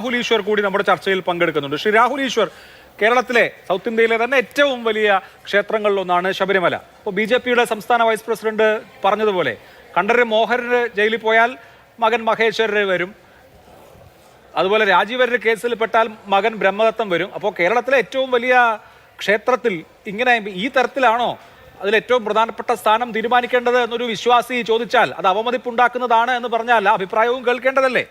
രാഹുൽ ഈശ്വർ കൂടി നമ്മുടെ ചർച്ചയിൽ പങ്കെടുക്കുന്നുണ്ട്. ശ്രീ രാഹുൽ ഈശ്വർ, കേരളത്തിലെ സൗത്ത് ഇന്ത്യയിലെ തന്നെ ഏറ്റവും വലിയ ക്ഷേത്രങ്ങളിലൊന്നാണ് ശബരിമല. അപ്പോൾ BJP-യുടെ സംസ്ഥാന വൈസ് പ്രസിഡന്റ് പറഞ്ഞതുപോലെ കണ്ഠരര് മോഹനര് ജയിലിൽ പോയാൽ മകൻ മഹേശ്വരര് വരും, അതുപോലെ രാജീവരര് കേസിൽ പെട്ടാൽ മകൻ ബ്രഹ്മദത്തം വരും. അപ്പോൾ കേരളത്തിലെ ഏറ്റവും വലിയ ക്ഷേത്രത്തിൽ ഇങ്ങനെ ഈ തരത്തിലാണോ അതിൽ ഏറ്റവും പ്രധാനപ്പെട്ട സ്ഥാനം തീരുമാനിക്കേണ്ടത് എന്നൊരു വിശ്വാസി ചോദിച്ചാൽ അത് അവമതിപ്പുണ്ടാക്കുന്നതാണ് എന്ന് പറഞ്ഞാൽ ആ അഭിപ്രായവും കേൾക്കേണ്ടതല്ലേ?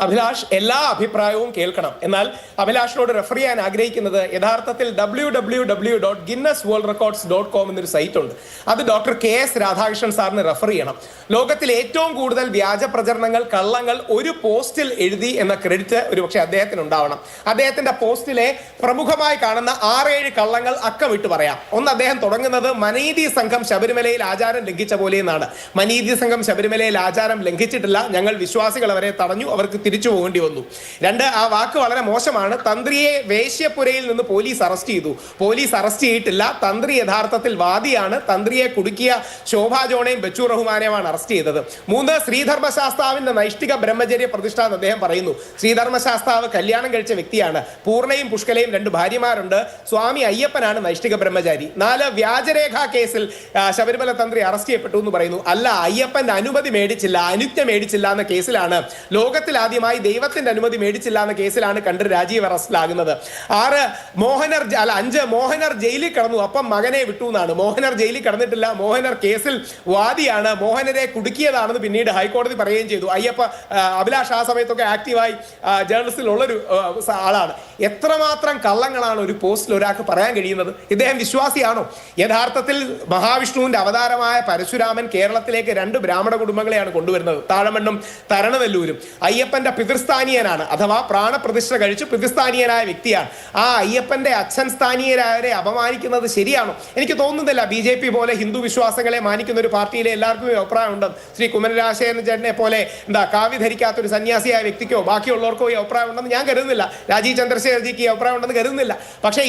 അഭിലാഷ്, എല്ലാ അഭിപ്രായവും കേൾക്കണം. എന്നാൽ അഭിലാഷിനോട് റെഫർ ചെയ്യാൻ ആഗ്രഹിക്കുന്നത് യഥാർത്ഥത്തിൽ www.guinnessworldrecords.com എന്നൊരു സൈറ്റ് ഉണ്ട്. അത് ഡോക്ടർ KS രാധാകൃഷ്ണൻ സാറിന് റെഫർ ചെയ്യണം. ലോകത്തിൽ ഏറ്റവും കൂടുതൽ വ്യാജ പ്രചരണങ്ങൾ, കള്ളങ്ങൾ ഒരു പോസ്റ്റിൽ എഴുതി എന്ന ക്രെഡിറ്റ് ഒരുപക്ഷെ അദ്ദേഹത്തിന് ഉണ്ടാവണം. അദ്ദേഹത്തിന്റെ പോസ്റ്റിലെ പ്രമുഖമായി കാണുന്ന 6-7 കള്ളങ്ങൾ അക്കമിട്ട് പറയാം. ഒന്ന്, അദ്ദേഹം തുടങ്ങുന്നത് മനീതി സംഘം ശബരിമലയിൽ ആചാരം ലംഘിച്ച പോലെ എന്നാണ്. മനീതി സംഘം ശബരിമലയിൽ ആചാരം ലംഘിച്ചിട്ടില്ല, ഞങ്ങൾ വിശ്വാസികൾ അവരെ തടഞ്ഞു, അവർക്ക് തിരിച്ചു പോകേണ്ടി വന്നു. 2, ആ വാക്ക് വളരെ മോശമാണ്. തന്ത്രിയെ വേശ്യപുരയിൽ നിന്ന് പോലീസ് അറസ്റ്റ് ചെയ്തു. പോലീസ് അറസ്റ്റ് ചെയ്തിട്ടില്ല, തന്ത്രി യഥാർത്ഥത്തിൽ വാദിയാണ്. തന്ത്രിയെ കുടുക്കിയ ശോഭാ ജോണയും ബച്ചു റഹ്മാനെയുമാണ് അറസ്റ്റ് ചെയ്തത്. 3, ശ്രീധർമ്മശാസ്താവിന്റെ നൈഷ്ഠിക ബ്രഹ്മചര്യ പ്രതിഷ്ഠ എന്ന് അദ്ദേഹം പറയുന്നു. ശ്രീധർമ്മശാസ്താവ് കല്യാണം കഴിച്ച വ്യക്തിയാണ്. പൂർണ്ണയും പുഷ്കലയും 2 ഭാര്യമാരുണ്ട്. സ്വാമി അയ്യപ്പനാണ് നൈഷ്ഠിക ബ്രഹ്മചാരി. 4, വ്യാജരേഖ കേസിൽ ശബരിമല തന്ത്രി അറസ്റ്റ് ചെയ്യപ്പെട്ടു എന്ന് പറയുന്നു. അല്ല, അയ്യപ്പന്റെ അനുമതി മേടിച്ചില്ല, അനുജ്ഞ മേടിച്ചില്ല എന്ന കേസിലാണ്, ലോകത്തിൽ ആദ്യമായി ദൈവത്തിന്റെ അനുമതി മേടിച്ചില്ല എന്ന കേസിലാണ് കണ്ഠരര് രാജീവ് അറസ്റ്റിലാകുന്നത്. 5, മോഹനർ ജയിലിൽ കടന്നു, അപ്പം മകനെ വിട്ടു എന്നാണ്. മോഹനർ ജയിലിൽ കടന്നിട്ടില്ല, മോഹനർ കേസിൽ വാദിയാണ്. മോഹനരെ കുടുക്കിയതാണെന്ന് പിന്നീട് ഹൈക്കോടതി പറയുകയും ചെയ്തു. അഭിലാഷ് ആ സമയത്തൊക്കെ ആക്റ്റീവായി ജേർണലിസ്റ്റിൽ ഉള്ളൊരു ആളാണ്. എത്രമാത്രം കള്ളങ്ങളാണ് ഒരു പോസ്റ്റിൽ ഒരാൾക്ക് പറയാൻ കഴിയുന്നത്? ഇദ്ദേഹം വിശ്വാസിയാണോ? യഥാർത്ഥത്തിൽ മഹാവിഷ്ണുവിന്റെ അവതാരമായ പരശുരാമൻ കേരളത്തിലേക്ക് 2 ബ്രാഹ്മണ കുടുംബങ്ങളെയാണ് കൊണ്ടുവരുന്നത്, താഴമണ്ണും തരണനെല്ലൂരും. അയ്യപ്പന്റെ പിതൃസ്ഥാനീയനാണ്, അഥവാ പ്രാണപ്രതിഷ്ഠ കഴിച്ച് പിതൃസ്ഥാനീയനായ വ്യക്തിയാണ്. ആ അയ്യപ്പന്റെ അച്ഛൻ സ്ഥാനീയരായവരെ അപമാനിക്കുന്നത് ശരിയാണോ? എനിക്ക് തോന്നുന്നില്ല. BJP പോലെ ഹിന്ദു വിശ്വാസങ്ങളെ മാനിക്കുന്ന ഒരു പാർട്ടിയിലെ എല്ലാവർക്കും അഭിപ്രായമുണ്ട്. ശ്രീ കുമ്മനരാജശേഖരൻ ചേട്ടനെ പോലെ കാവ്യ ധരിക്കാത്ത ഒരു സന്യാസിയായ വ്യക്തിക്കോ ബാക്കിയുള്ളവർക്കോ ഈ അഭിപ്രായം ഉണ്ടെന്ന് ഞാൻ കരുതുന്നില്ല. രാജീവ് ചന്ദ്രശേഖർജിക്ക് ഈ അഭിപ്രായം ഉണ്ടെന്ന് കരുതുന്നില്ല. പക്ഷേ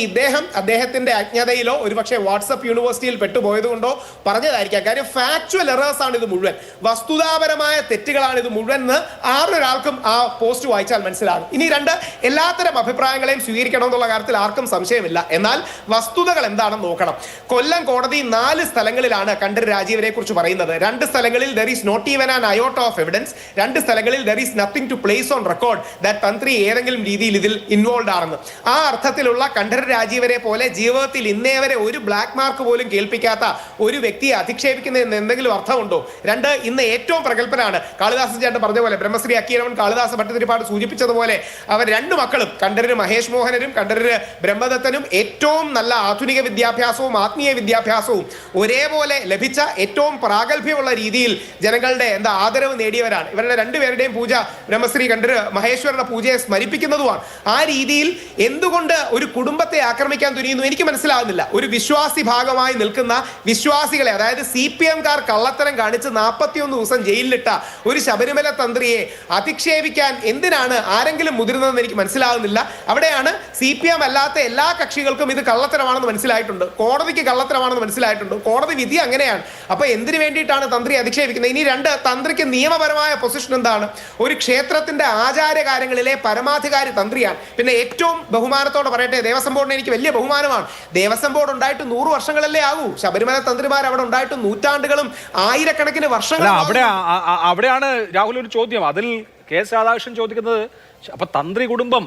അദ്ദേഹത്തിന്റെ അജ്ഞതയിലോ ഒരുപക്ഷെ വാട്സപ്പ് യൂണിവേഴ്സിറ്റിയിൽ പെട്ടുപോയതുകൊണ്ടോ പറഞ്ഞതായിരിക്കാം. കാര്യം ഫാക്ച്വൽ എറേഴ്സ് ആണ് ഇത് മുഴുവൻ, വസ്തുതാപരമായ തെറ്റുകളാണ് ഇത് മുഴുവൻ എന്ന് ആരൊരാൾക്കും ആ പോസ്റ്റ് വായിച്ചാൽ മനസ്സിലാകും. ഇനി 2, എല്ലാത്തരം അഭിപ്രായങ്ങളെയും സ്വീകരിക്കണമെന്നുള്ള കാര്യത്തിൽ ആർക്കും സംശയമില്ല. എന്നാൽ വസ്തുതകൾ എന്താണെന്ന് നോക്കണം. കൊല്ലം കോടതി 4 സ്ഥലങ്ങളിലാണ് കണ്ഠരര് രാജീവരെ കുറിച്ച് പറയുന്നത്. 2 സ്ഥലങ്ങളിൽ there is not even an iota of evidence. 2 സ്ഥലങ്ങളിൽ there is nothing to place on record that തന്ത്രി ഏതെങ്കിലും രീതിയിൽ ഇതിൽ ഇൻവോൾവ് ആണെന്ന്. ആ അർത്ഥത്തിലുള്ള കണ്ഠരര് രാജീവരെ പോലെ ജീവിതത്തിൽ ഇന്നേ വരെ ഒരു ബ്ലാക്ക് മാർക്ക് പോലും കേൾപ്പിക്കാത്ത ഒരു വ്യക്തിയെ അധിക്ഷേപിക്കുന്നതിന് എന്തെങ്കിലും അർത്ഥമുണ്ടോ? 2, ഇന്ന് ഏറ്റവും പ്രഗത്ഭനാണ് കാളിദാസൻ ചേട്ടൻ പറഞ്ഞ പോലെ, ബ്രഹ്മശ്രീ അക്കീരവൻ കാളിദാസ ഭട്ടതിരിപ്പാട് സൂചിപ്പിച്ചതുപോലെ, അവർ 2 മക്കളും കണ്ഠരര് മഹേഷ് മോഹനരും കണ്ഠരര് ബ്രഹ്മദത്തനും ഏറ്റവും നല്ല ആധുനിക വിദ്യാഭ്യാസവും ആത്മീയ വിദ്യാഭ്യാസവും ഒരേപോലെ ലഭിച്ച ഏറ്റവും പ്രാഗൽഭ്യമുള്ള രീതിയിൽ ജനങ്ങളുടെ ആദരവ് നേടിയവരാണ്. ഇവരുടെ 2 പേരുടെയും പൂജ ബ്രഹ്മശ്രീ കണ്ഠരര് മഹേശ്വരന്റെ പൂജയെ സ്മരിപ്പിക്കുന്നതുമാണ്. ആ രീതിയിൽ എന്തുകൊണ്ട് ഒരു കുടുംബത്തെ ആക്രമിക്കാൻ തുനിയുന്നു എനിക്ക് മനസ്സിലാകുന്നില്ല. ഒരു വിശ്വാസി ഭാഗമായി നിൽക്കുന്ന വിശ്വാസികളെ, അതായത് CPM-കാർ കള്ളത്തരം കാണിച്ച് 41 ദിവസം ജയിലിലിട്ട ഒരു ശബരിമല തന്ത്രിയെ അധിക്ഷേപിക്കാൻ എന്തിനാണ് ആരെങ്കിലും മുതിർന്നതെന്ന് എനിക്ക് മനസ്സിലാകുന്നില്ല. അവിടെയാണ് CPM അല്ലാത്ത എല്ലാ കക്ഷികൾക്കും ഇത് കള്ളത്തരമാണെന്ന് മനസ്സിലായിട്ടുണ്ട്, കോടതിക്ക് കള്ളത്തരമാണെന്ന് മനസ്സിലായിട്ടുണ്ട്. കോടതി വിധി അങ്ങനെയാണ്. അപ്പൊ എന്തിനു വേണ്ടിയിട്ടാണ് തന്ത്രി അധിക്ഷേപിക്കുന്നത്? ഇനി 2, തന്ത്രിക്ക് നിയമപരമായ പൊസിഷൻ എന്താണ്? ഒരു ക്ഷേത്രത്തിന്റെ ആചാര കാര്യങ്ങളിലെ പരമാധികാരി തന്ത്രിയാണ്. പിന്നെ ഏറ്റവും ബഹുമാനത്തോടെ പറയട്ടെ, ദേവസ്വം ബോർഡിന് എനിക്ക് വലിയ ബഹുമാനമാണ്. ദേവസ്വം ബോർഡ് ഉണ്ടായിട്ട് 100 വർഷങ്ങളല്ലേ ആകൂ. ശബരിമല തന്ത്രിമാർ അവിടെ ഉണ്ടായിട്ട് നൂറ്റാണ്ടുകളും ആയിരക്കണക്കിന് വർഷങ്ങളും. അവിടെയാണ് രാഹുൽ ഒരു ചോദ്യം. അതിൽ KS രാധാകൃഷ്ണൻ ചോദിക്കുന്നത്, അപ്പൊ തന്ത്രി കുടുംബം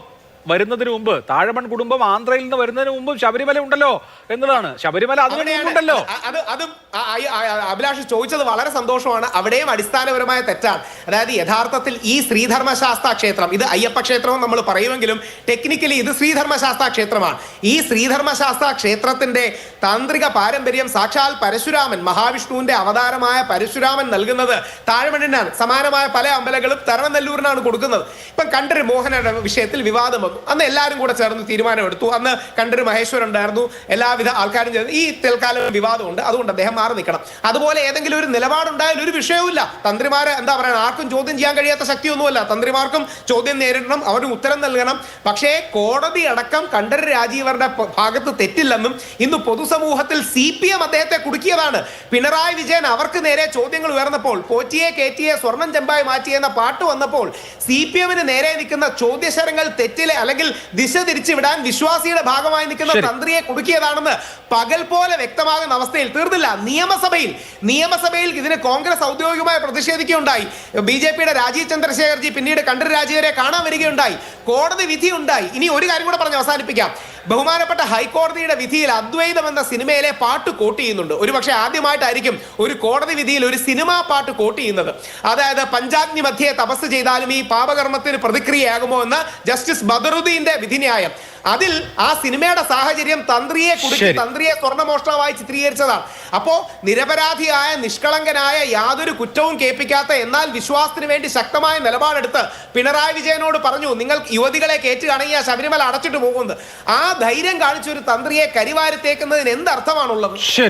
വരുന്നതിന് മുമ്പ്, താഴമൺ കുടുംബം ആന്ധ്രയിൽ നിന്ന് വരുന്നതിന് മുമ്പ് ശബരിമല ഉണ്ടല്ലോ എന്നുള്ളതാണ്. ശബരിമല അതിനുണ്ടല്ലോ. അഭിലാഷ് ചോദിച്ചത് വളരെ സന്തോഷമാണ്. അവിടെയും അടിസ്ഥാനപരമായ തെറ്റാണ്. അതായത് യഥാർത്ഥത്തിൽ ഈ ശ്രീധർമ്മശാസ്ത്ര ക്ഷേത്രം, ഇത് അയ്യപ്പ ക്ഷേത്രം നമ്മൾ പറയുമെങ്കിലും ടെക്നിക്കലി ഇത് ശ്രീധർമ്മശാസ്ത്ര ക്ഷേത്രമാണ്. ഈ ശ്രീധർമ്മശാസ്ത്ര ക്ഷേത്രത്തിന്റെ താന്ത്രിക പാരമ്പര്യം സാക്ഷാൽ പരശുരാമൻ, മഹാവിഷ്ണുവിന്റെ അവതാരമായ പരശുരാമൻ നൽകുന്നത് താഴമണ്ണിനാണ്. സമാനമായ പല അമ്പലങ്ങളും തരണനെല്ലൂരിനാണ് കൊടുക്കുന്നത്. ഇപ്പം കണ്ഠരര് മോഹനരുടെ വിഷയത്തിൽ വിവാദം വന്നു. വന്നു. അന്ന് എല്ലാവരും കൂടെ ചേർന്ന് തീരുമാനമെടുത്തു. അന്ന് കണ്ടൊരു മഹേശ്വരൻ ഉണ്ടായിരുന്നു, എല്ലാവിധ ആൾക്കാരും ചേർന്ന് ഈ തൽക്കാലം വിവാദമുണ്ട്, അതുകൊണ്ട് അദ്ദേഹം മാറി നിൽക്കണം. അതുപോലെ ഏതെങ്കിലും ഒരു നിലപാടുണ്ടായാലും ഒരു വിഷയവുമില്ല. തന്ത്രിമാരെ എന്താ പറയുക, ആർക്കും ചോദ്യം ചെയ്യാൻ കഴിയാത്ത ശക്തിയൊന്നുമല്ല. തന്ത്രിമാർക്കും ചോദ്യം നേരിടണം, അവരും ഉത്തരം നൽകണം. പക്ഷേ കോടതി അടക്കം കണ്ഠരര് രാജീവരുടെ ഭാഗത്ത് തെറ്റില്ലെന്നും ഇന്ന് പൊതുസമൂഹത്തിൽ CPM അദ്ദേഹത്തെ കുടുക്കിയതാണ്. പിണറായി വിജയൻ അവർക്ക് നേരെ ചോദ്യങ്ങൾ ഉയർന്നപ്പോൾ, പോറ്റിയെ കേറ്റിയെ സ്വർണം ചെമ്പായി മാറ്റിയെന്ന പാട്ട് വന്നപ്പോൾ CPMന് നേരെ നിൽക്കുന്ന ചോദ്യശരങ്ങൾ തെറ്റിലെ അല്ലെങ്കിൽ ദിശ തിരിച്ചുവിടാൻ വിശ്വാസിയുടെ ഭാഗമായി നിൽക്കുന്ന തന്ത്രിയെ കുടുക്കിയതാണെന്ന് പകൽ പോലെ വ്യക്തമാകുന്ന അവസ്ഥയിൽ തീർന്നില്ല. നിയമസഭയിൽ ഇതിന് കോൺഗ്രസ് ഔദ്യോഗികമായി പ്രതിഷേധിക്കുകയുണ്ടായി. BJPയുടെ രാജീവ് ചന്ദ്രശേഖർജി പിന്നീട് കണ്ഠരര് രാജീവരെ കാണാൻ വരികയുണ്ടായി. കോടതി വിധി ഉണ്ടായി. ഇനി ഒരു കാര്യം കൂടെ പറഞ്ഞ് അവസാനിപ്പിക്കാം. ബഹുമാനപ്പെട്ട ഹൈക്കോടതിയുടെ വിധിയിൽ അദ്വൈതം എന്ന സിനിമയിലെ പാട്ട് കോട്ട് ചെയ്യുന്നുണ്ട്. ഒരുപക്ഷെ ആദ്യമായിട്ടായിരിക്കും ഒരു കോടതി വിധിയിൽ ഒരു സിനിമാ പാട്ട് കോട്ട് ചെയ്യുന്നത്. അതായത് പഞ്ചാഗ്നി മധ്യേ തപസ് ചെയ്താലും ഈ പാപകർമ്മത്തിന് പ്രതിക്രിയയാകുമോ എന്ന ജസ്റ്റിസ് ബദറുദ്ദീന്റെ വിധിന്യായം. അതിൽ ആ സിനിമയുടെ സാഹചര്യം തന്ത്രിയെ കുടുക്കി തന്ത്രിയെ സ്വർണ്ണമോഷണമായി ചിത്രീകരിച്ചതാണ്. അപ്പോ നിരപരാധിയായ നിഷ്കളങ്കനായ യാതൊരു കുറ്റവും കേൾപ്പിക്കാത്ത എന്നാൽ വിശ്വാസത്തിന് വേണ്ടി ശക്തമായ നിലപാടെടുത്ത് പിണറായി വിജയനോട് പറഞ്ഞു, നിങ്ങൾ യുവതികളെ കയറ്റുകയാണെങ്കിൽ ആ ശബരിമല അടച്ചിട്ട് പോകുന്നത്. ആ ധൈര്യം കാണിച്ച ഒരു തന്ത്രിയെ കരിവാരി തേക്കുന്നതിന് എന്തർത്ഥമാണുള്ളത്? ശരി.